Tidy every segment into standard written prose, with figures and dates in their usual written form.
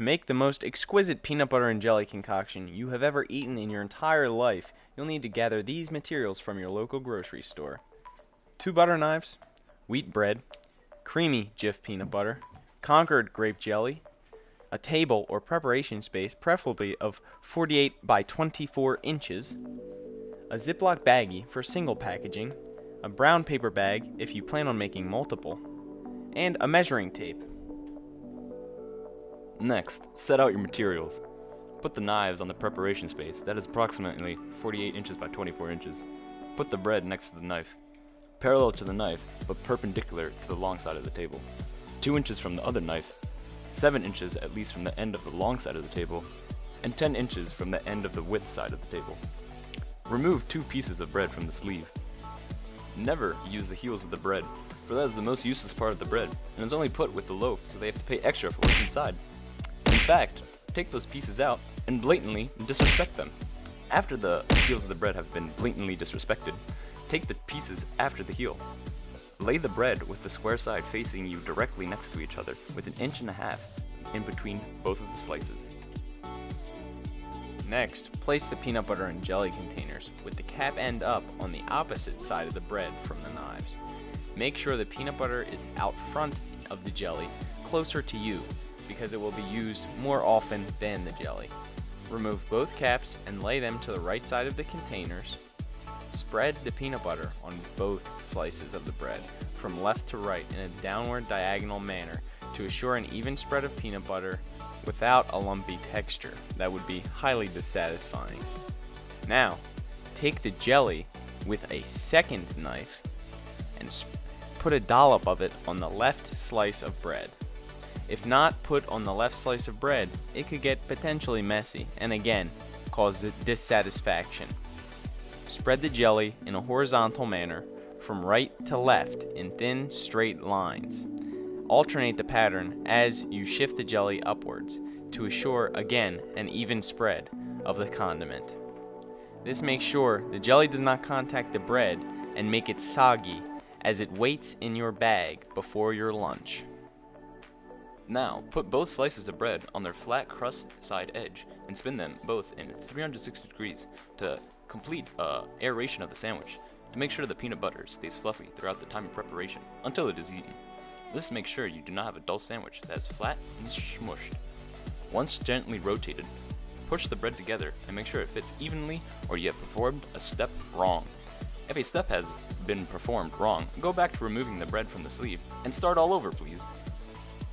make the most exquisite peanut butter and jelly concoction you have ever eaten in your entire life, you'll need to gather these materials from your local grocery store. 2 butter knives, wheat bread, creamy Jif peanut butter, Concord grape jelly, a table or preparation space, preferably of 48 by 24 inches, a Ziploc baggie for single packaging, a brown paper bag if you plan on making multiple, and a measuring tape. Next, set out your materials. Put the knives on the preparation space, that is approximately 48 inches by 24 inches. Put the bread next to the knife, parallel to the knife, but perpendicular to the long side of the table. 2 inches from the other knife, 7 inches at least from the end of the long side of the table, and 10 inches from the end of the width side of the table. Remove 2 pieces of bread from the sleeve. Never use the heels of the bread, for that is the most useless part of the bread, and is only put with the loaf, so they have to pay extra for what's inside. In fact, take those pieces out and blatantly disrespect them. After the heels of the bread have been blatantly disrespected, take the pieces after the heel. Lay the bread with the square side facing you directly next to each other, with 1.5 inches in between both of the slices. Next, place the peanut butter and jelly containers with the cap end up on the opposite side of the bread from the knives. Make sure the peanut butter is out front of the jelly, closer to you, because it will be used more often than the jelly. Remove both caps and lay them to the right side of the containers. Spread the peanut butter on both slices of the bread from left to right in a downward diagonal manner to assure an even spread of peanut butter without a lumpy texture that would be highly dissatisfying. Now, take the jelly with a second knife and put a dollop of it on the left slice of bread. If not put on the left slice of bread, it could get potentially messy and again cause dissatisfaction. Spread the jelly in a horizontal manner from right to left in thin, straight lines. Alternate the pattern as you shift the jelly upwards to assure, again, an even spread of the condiment. This makes sure the jelly does not contact the bread and make it soggy as it waits in your bag before your lunch. Now, put both slices of bread on their flat crust side edge and spin them both in 360 degrees to complete aeration of the sandwich to make sure the peanut butter stays fluffy throughout the time of preparation until it is eaten. This makes sure you do not have a dull sandwich that is flat and smushed. Once gently rotated, push the bread together and make sure it fits evenly or you have performed a step wrong. If a step has been performed wrong, go back to removing the bread from the sleeve and start all over, please.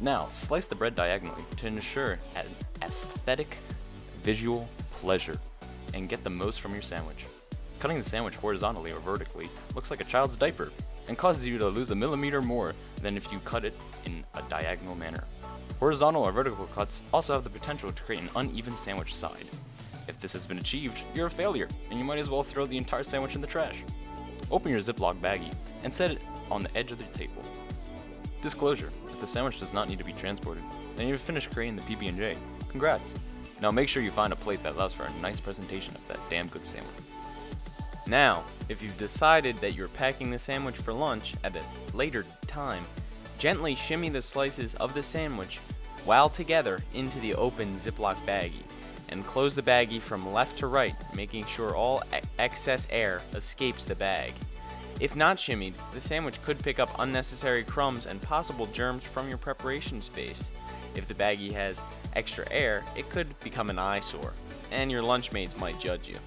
Now, slice the bread diagonally to ensure an aesthetic visual pleasure and get the most from your sandwich. Cutting the sandwich horizontally or vertically looks like a child's diaper and causes you to lose a millimeter more than if you cut it in a diagonal manner. Horizontal or vertical cuts also have the potential to create an uneven sandwich side. If this has been achieved, you're a failure and you might as well throw the entire sandwich in the trash. Open your Ziploc baggie and set it on the edge of the table. Disclosure: if the sandwich does not need to be transported, then you've finished creating the PB&J. Congrats! Now make sure you find a plate that allows for a nice presentation of that damn good sandwich. Now, if you've decided that you're packing the sandwich for lunch at a later time, gently shimmy the slices of the sandwich while together into the open Ziploc baggie, and close the baggie from left to right, making sure all excess air escapes the bag. If not shimmied, the sandwich could pick up unnecessary crumbs and possible germs from your preparation space. If the baggie has extra air, it could become an eyesore, and your lunchmates might judge you.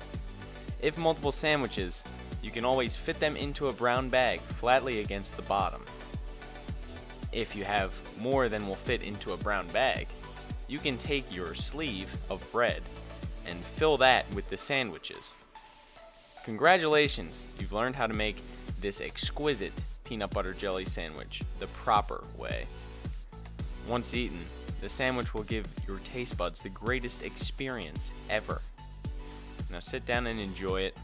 If multiple sandwiches, you can always fit them into a brown bag flatly against the bottom. If you have more than will fit into a brown bag, you can take your sleeve of bread and fill that with the sandwiches. Congratulations, you've learned how to make this exquisite peanut butter jelly sandwich the proper way. Once eaten, the sandwich will give your taste buds the greatest experience ever. Now sit down and enjoy it.